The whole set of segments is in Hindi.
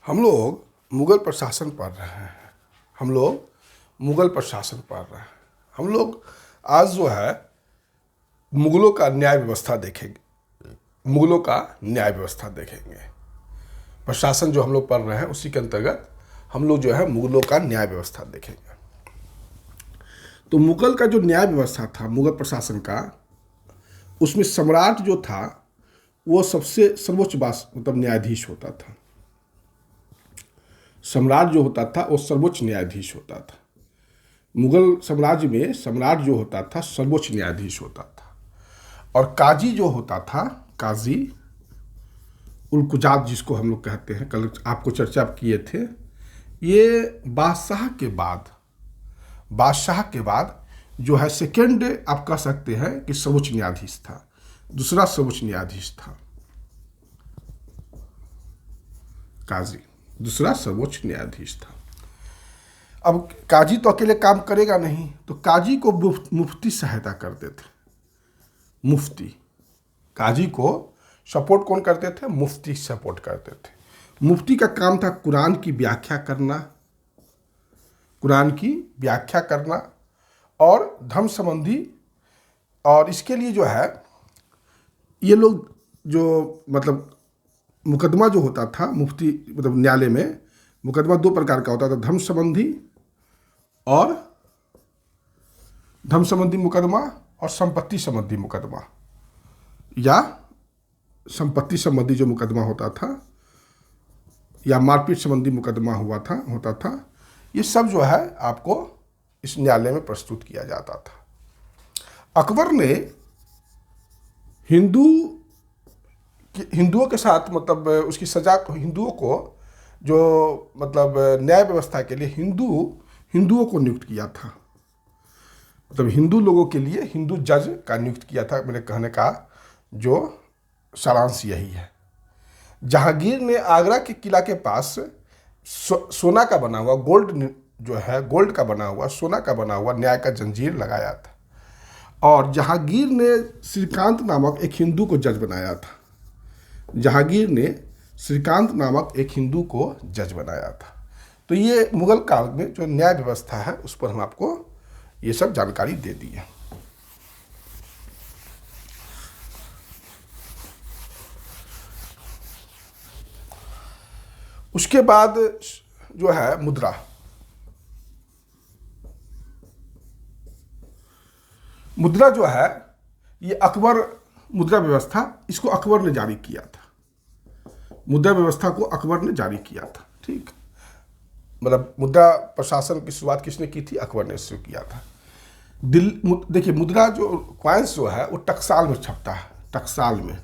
हम लोग मुग़ल प्रशासन पढ़ रहे हैं। हम लोग मुग़ल प्रशासन पढ़ रहे हैं। हम लोग आज जो है मुग़लों का न्याय व्यवस्था देखेंगे। मुग़लों का न्याय व्यवस्था देखेंगे। प्रशासन जो हम लोग पढ़ रहे हैं उसी के अंतर्गत हम लोग जो है मुग़लों का न्याय व्यवस्था देखेंगे। तो मुग़ल का जो न्याय व्यवस्था था मुग़ल प्रशासन का, उसमें सम्राट जो था वो सबसे सर्वोच्च मतलब न्यायाधीश होता था। सम्राट जो होता था वो सर्वोच्च न्यायाधीश होता था। मुग़ल साम्राज्य में सम्राट जो होता था सर्वोच्च न्यायाधीश होता था। और काजी जो होता था, काजी उल कुजात जिसको हम लोग कहते हैं, कल आपको चर्चा किए थे, ये बादशाह के बाद जो है सेकेंड आप कह सकते हैं कि सर्वोच्च न्यायाधीश था। दूसरा सर्वोच्च न्यायाधीश था काजी, दूसरा सर्वोच्च न्यायाधीश था। अब काजी तो अकेले काम करेगा नहीं, तो काजी को मुफ्ती सहायता करते थे। मुफ्ती, काजी को सपोर्ट कौन करते थे? मुफ्ती सपोर्ट करते थे। मुफ्ती का काम था कुरान की व्याख्या करना और धर्म संबंधी। और इसके लिए जो है ये लोग जो मतलब मुकदमा जो होता था मुफ्ती मतलब न्यायालय में, मुकदमा दो प्रकार का होता था, धर्म संबंधी मुकदमा और संपत्ति संबंधी मुकदमा, या संपत्ति संबंधी जो मुकदमा होता था या मारपीट संबंधी मुकदमा होता था, ये सब जो है आपको इस न्यायालय में प्रस्तुत किया जाता था। अकबर ने हिंदुओं के साथ मतलब उसकी सजा, हिंदुओं को जो मतलब न्याय व्यवस्था के लिए हिंदुओं को नियुक्त किया था। मतलब हिंदू लोगों के लिए हिंदू जज का नियुक्त किया था। मेरे कहने का जो सारांश यही है। जहांगीर ने आगरा के किला के पास सोना का बना हुआ गोल्ड का बना हुआ सोना का बना हुआ न्याय का जंजीर लगाया था। और जहांगीर ने श्रीकांत नामक एक हिंदू को जज बनाया था। तो ये मुग़ल काल में जो न्याय व्यवस्था है उस पर हम आपको ये सब जानकारी दे दी है। उसके बाद जो है मुद्रा जो है ये मुद्रा व्यवस्था इसको अकबर ने जारी किया था। मुद्रा व्यवस्था को अकबर ने जारी किया था। ठीक, मतलब मुद्रा प्रशासन की शुरुआत किसने की थी? अकबर ने शुरू किया था। देखिए मुद्रा जो कॉइन्स जो है वो टकसाल में छपता है, टकसाल में।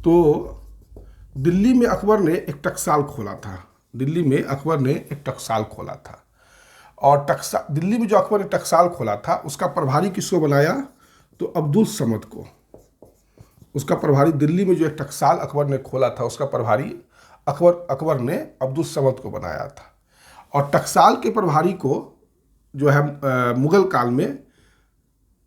तो दिल्ली में अकबर ने एक टकसाल खोला था। और दिल्ली में जो अकबर ने टकसाल खोला था उसका प्रभारी किसको बनाया? तो अब्दुल समद को। उसका प्रभारी, दिल्ली में जो एक टकसाल अकबर ने खोला था उसका प्रभारी अकबर ने अब्दुल समद को बनाया था। और टकसाल के प्रभारी को जो है मुग़ल काल में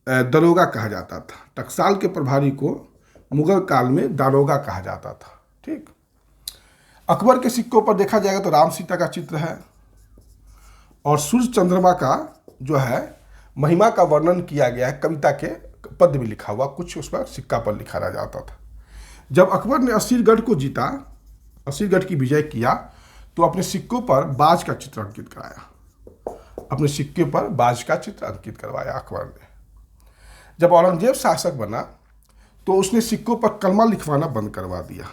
दरोगा कहा जाता था। टकसाल के प्रभारी को मुग़ल काल में दारोगा कहा जाता था। ठीक, अकबर के सिक्कों पर देखा जाएगा तो राम सीता का चित्र है और सूर्य चंद्रमा का जो है महिमा का वर्णन किया गया है। कविता के पद भी लिखा हुआ कुछ उस पर सिक्का पर लिखा रह जाता था। जब अकबर ने असीरगढ़ को जीता, असीरगढ़ की विजय किया, तो अपने सिक्कों पर बाज का चित्र अंकित करवाया अकबर ने। जब औरंगजेब शासक बना तो उसने सिक्कों पर कलमा लिखवाना बंद करवा दिया।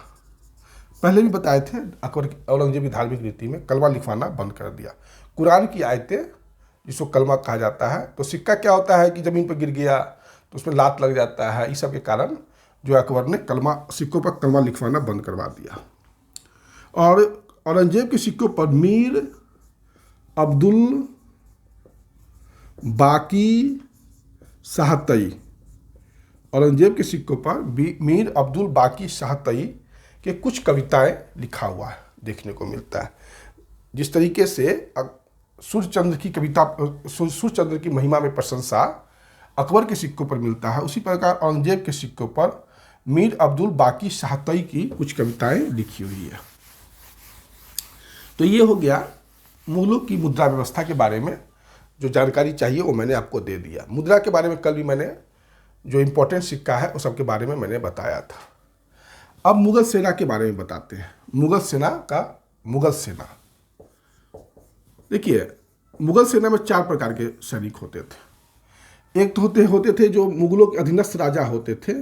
पहले भी बताए थे, औरंगजेब की धार्मिक नीति में कलमा लिखवाना बंद कर दिया। कुरान की आयतें जिसको कलमा कहा जाता है, तो सिक्का क्या होता है कि ज़मीन पर गिर गया तो उसमें लात लग जाता है। इस सब के कारण जो अकबर ने सिक्कों पर कलमा लिखवाना बंद करवा दिया। और औरंगजेब के सिक्कों पर मीर अब्दुल बाकी शाहतई, औरंगजेब के सिक्कों पर मीर अब्दुल बाकी शाहतई के कुछ कविताएं लिखा हुआ है देखने को मिलता है। जिस तरीके से सूर्यचंद्र की महिमा में प्रशंसा अकबर के सिक्कों पर मिलता है, उसी प्रकार औरंगजेब के सिक्कों पर मीर अब्दुल बाकी शाहतई की कुछ कविताएं लिखी हुई है। तो ये हो गया मुगलों की मुद्रा व्यवस्था के बारे में जो जानकारी चाहिए वो मैंने आपको दे दिया। मुद्रा के बारे में कल भी मैंने जो इम्पोर्टेंट सिक्का है उस सब के बारे में मैंने बताया था। अब मुगल सेना के बारे में बताते हैं। मुगल सेना देखिए, मुगल सेना में 4 प्रकार के सैनिक होते थे। एक तो होते थे जो मुगलों के अधीनस्थ राजा होते थे।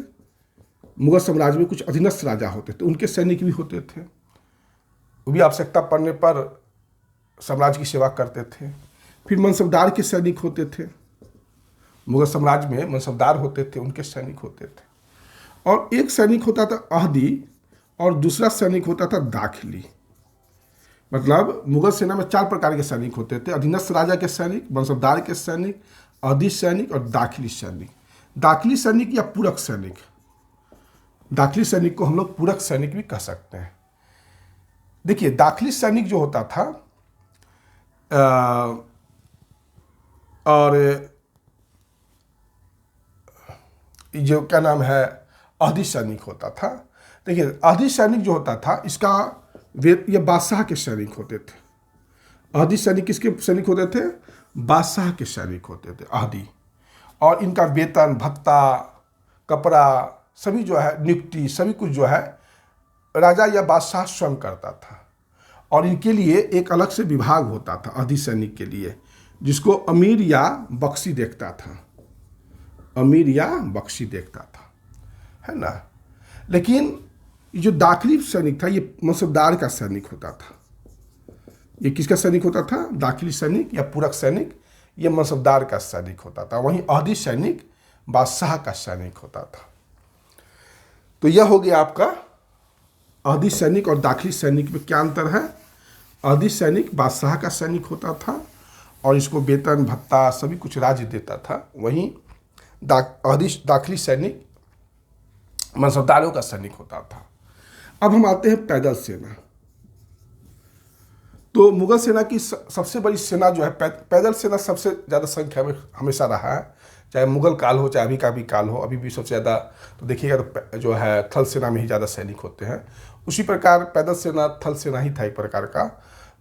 मुगल साम्राज्य में कुछ अधीनस्थ राजा होते थे, उनके सैनिक भी होते थे। वो भी आवश्यकता पड़ने पर साम्राज्य की सेवा करते थे। फिर मनसबदार के सैनिक होते थे। मुगल साम्राज्य में मनसबदार होते थे, उनके सैनिक होते थे। और एक सैनिक होता था अहदी और दूसरा सैनिक होता था दाखिली। मतलब मुगल सेना में 4 प्रकार के सैनिक होते थे। अधीनस्थ राजा के सैनिक, मनसबदार के सैनिक, अहदी सैनिक और दाखिली सैनिक। दाखिली सैनिक या पूरक सैनिक, दाखिली सैनिक को हम लोग पूरक सैनिक भी कह सकते हैं। देखिए, दाखिली सैनिक जो होता था और जो क्या नाम है अहदी सैनिक होता था। देखिए, अहदी सैनिक जो होता था इसका ये बादशाह के सैनिक होते थे। अहदी सैनिक किसके सैनिक होते थे? बादशाह के सैनिक होते थे अहदी। और इनका वेतन, भत्ता, कपड़ा सभी जो है, नियुक्ति सभी कुछ जो है राजा या बादशाह स्वयं करता था। और इनके लिए एक अलग से विभाग होता था अहदी सैनिक के लिए, जिसको अमीर या बख्शी देखता था। अमीर या बख्शी देखता था, है ना। लेकिन ये जो दाखिली सैनिक था ये मनसबदार का सैनिक होता था। ये किसका सैनिक होता था? दाखिली सैनिक या पूरक सैनिक ये मनसबदार का सैनिक होता था। वहीं अहदी सैनिक बादशाह का सैनिक होता था। तो यह हो गया आपका अहदी सैनिक और दाखिली सैनिक में क्या अंतर है। अहदी सैनिक बादशाह का सैनिक होता था और इसको वेतन, भत्ता सभी कुछ राज्य देता था। वहीं दाखिली सैनिक मनसबदारों का सैनिक होता था। अब हम आते हैं पैदल सेना। तो मुगल सेना की सबसे बड़ी सेना जो है पैदल सेना सबसे ज़्यादा संख्या में हमेशा रहा है, चाहे मुगल काल हो चाहे अभी का भी काल हो। अभी भी सबसे ज़्यादा तो देखिएगा तो जो है थल सेना में ही ज़्यादा सैनिक होते हैं। उसी प्रकार पैदल सेना थल सेना ही था एक प्रकार का।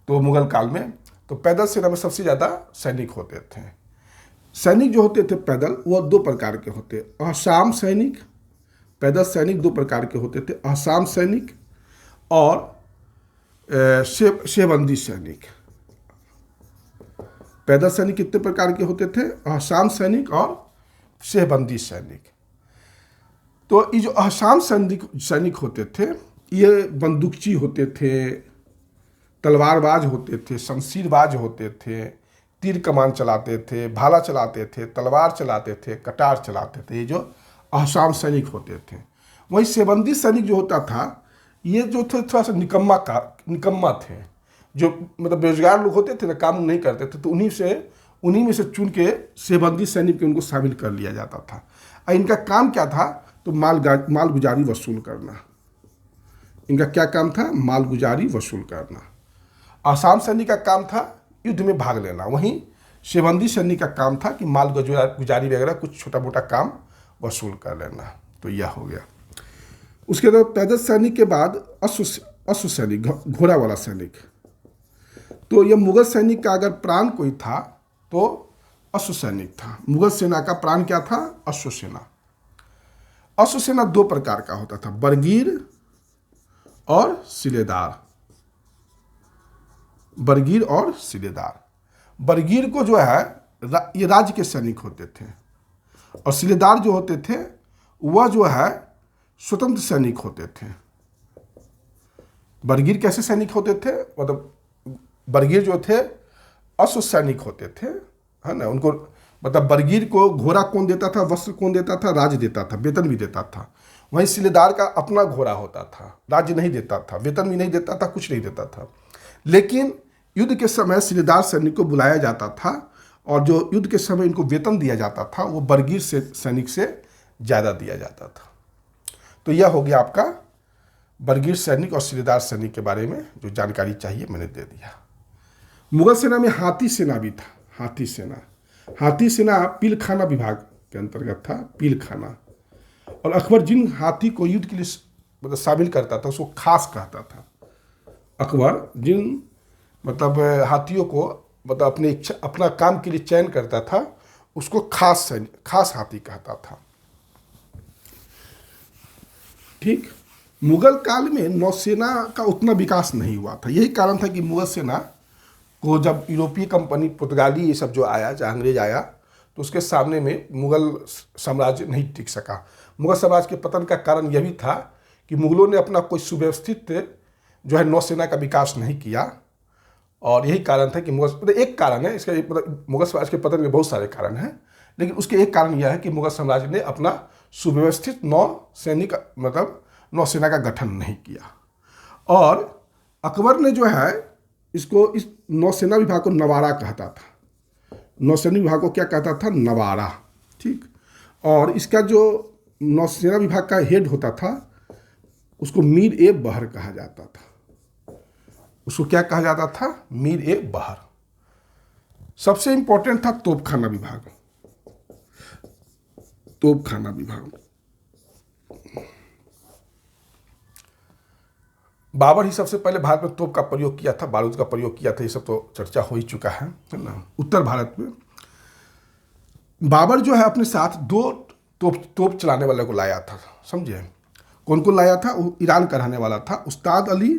तो मुगल काल में तो पैदल सेना में सबसे ज़्यादा सैनिक होते थे। सैनिक जो होते थे पैदल वो 2 प्रकार के होते। अहसाम सैनिक, पैदल सैनिक 2 प्रकार के होते थे, अहसाम सैनिक और शेबंदी सैनिक। पैदल सैनिक कितने प्रकार के होते थे? अहसाम सैनिक और शेबंदी सैनिक। तो ये जो अहसाम सैनिक होते थे ये बंदूकची होते थे, तलवारबाज होते थे, शमशीरबाज होते थे, तीर कमान चलाते थे, भाला चलाते थे, तलवार चलाते थे, कटार चलाते थे। ये जो अहसाम सैनिक होते थे। वहीं शेबंदी सैनिक जो होता था ये जो थे थोड़ा सा निकम्मा थे, जो मतलब बेरोजगार लोग होते थे ना, काम नहीं करते थे, तो उन्हीं में से चुन के शेबंदी सैनिक के उनको शामिल कर लिया जाता था। और इनका काम क्या था? तो माल गुजारी वसूल करना। इनका क्या काम था? माल गुजारी वसूल करना। आसाम सैनिक का काम था युद्ध में भाग लेना। वहीं शेबंदी सैनिक का काम था कि माल गुजारी वगैरह कुछ छोटा मोटा काम वसूल कर लेना। तो यह हो गया। उसके बाद पैदल सैनिक के बाद अश्व सैनिक, घोड़ा वाला सैनिक। तो यह मुगल सैनिक का अगर प्राण कोई था तो अश्व सैनिक था। मुगल सेना का प्राण क्या था? अश्व सेना। अश्व सेना 2 प्रकार का होता था, बरगीर और सिलेदार। बरगीर और सिलेदार। बरगीर को जो है ये राज्य के सैनिक होते थे और सिलेदार जो होते थे वह जो है स्वतंत्र सैनिक होते थे। बरगीर कैसे सैनिक होते थे? मतलब बरगीर जो थे अश्व सैनिक होते थे, है ना। उनको मतलब बरगीर को घोड़ा कौन देता था, वस्त्र कौन देता था? राज्य देता था, वेतन भी देता था। वहीं सिलेदार का अपना घोड़ा होता था, राज्य नहीं देता था, वेतन भी नहीं देता था, कुछ नहीं देता था। लेकिन युद्ध के समय सिलेदार सैनिक को बुलाया जाता था और जो युद्ध के समय इनको वेतन दिया जाता था वो बरगीर से सैनिक से ज़्यादा दिया जाता था। तो यह हो गया आपका बरगीर सैनिक और सिलेदार सैनिक के बारे में जो जानकारी चाहिए मैंने दे दिया। मुगल सेना में हाथी सेना भी था। हाथी सेना पीलखाना विभाग के अंतर्गत था, पीलखाना। और अकबर जिन हाथी को युद्ध के लिए मतलब शामिल करता था उसको खास कहता था। अकबर जिन मतलब हाथियों को मतलब अपना काम के लिए चयन करता था, उसको खास हाथी कहता था। ठीक। मुगल काल में नौसेना का उतना विकास नहीं हुआ था। यही कारण था कि मुगल सेना को जब यूरोपीय कंपनी, पुर्तगाली ये सब जो आया, जहाँ अंग्रेज आया, तो उसके सामने में मुगल साम्राज्य नहीं टिक सका। मुगल साम्राज्य के पतन का कारण यह भी था कि मुगलों ने अपना कोई सुव्यवस्थित जो है नौसेना का विकास नहीं किया। और यही कारण था कि मतलब एक कारण है इसका, मतलब मुगल साम्राज्य के पतन के बहुत सारे कारण हैं, लेकिन उसके एक कारण यह है कि मुगल साम्राज्य ने अपना सुव्यवस्थित नौसेना का गठन नहीं किया। और अकबर ने जो है इसको, इस नौसेना विभाग को नवारा कहता था। नौसेना विभाग को क्या कहता था? नवारा। ठीक। और इसका जो नौसेना विभाग का हेड होता था उसको मीर ए बहर कहा जाता था। उसको क्या कहा जाता था? मीर ए बहर। सबसे इंपॉर्टेंट था तोपखाना विभाग। तोपखाना विभाग बाबर ही सबसे पहले भारत में तोप का प्रयोग किया था, बारूद का प्रयोग किया था। ये सब तो चर्चा हो ही चुका है ना। उत्तर भारत में बाबर जो है अपने साथ 2 तोप चलाने वाले को लाया था। समझे? कौन को लाया था? वो ईरान का रहने वाला था, उस्ताद अली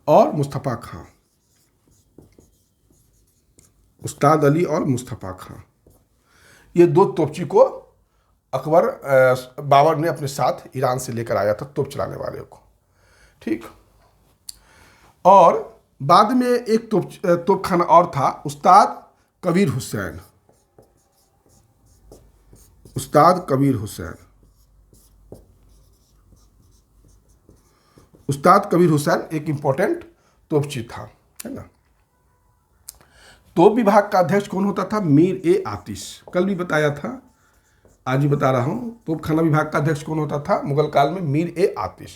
और मुस्तफ़ा खां। उस्ताद अली और मुस्तफ़ा खां, ये 2 तोपची को बाबर ने अपने साथ ईरान से लेकर आया था, तोप चलाने वाले को। ठीक। और बाद में एक तोपखाना और था, उस्ताद कबीर हुसैन। उस्ताद कबीर हुसैन। उस्ताद कबीर हुसैन एक इंपॉर्टेंट तोपची था, है ना। तोप विभाग का अध्यक्ष कौन होता था? मीर ए आतिश। कल भी बताया था, आज भी बता रहा हूं। तोपखाना विभाग का अध्यक्ष कौन होता था मुगल काल में? मीर ए आतिश।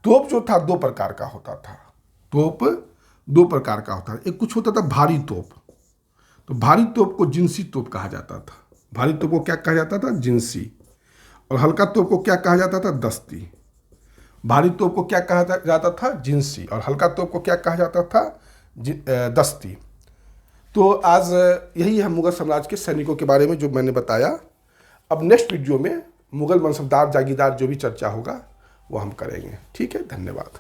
तोप जो था 2 प्रकार का होता था। तोप 2 प्रकार का होता है। एक कुछ होता था भारी तोप, तो भारी तोप को जिनसी तोप कहा जाता था। भारी तोप को क्या कहा जाता था? जिनसी। और हल्का तोप को क्या कहा जाता था? दस्ती। भारी तोप को क्या कहा जाता था? जिनसी। और हल्का तोप को क्या कहा जाता था? दस्ती। तो आज यही है मुगल साम्राज्य के सैनिकों के बारे में जो मैंने बताया। अब नेक्स्ट वीडियो में मुगल मनसबदार जागीरदार जो भी चर्चा होगा वो हम करेंगे। ठीक है, धन्यवाद।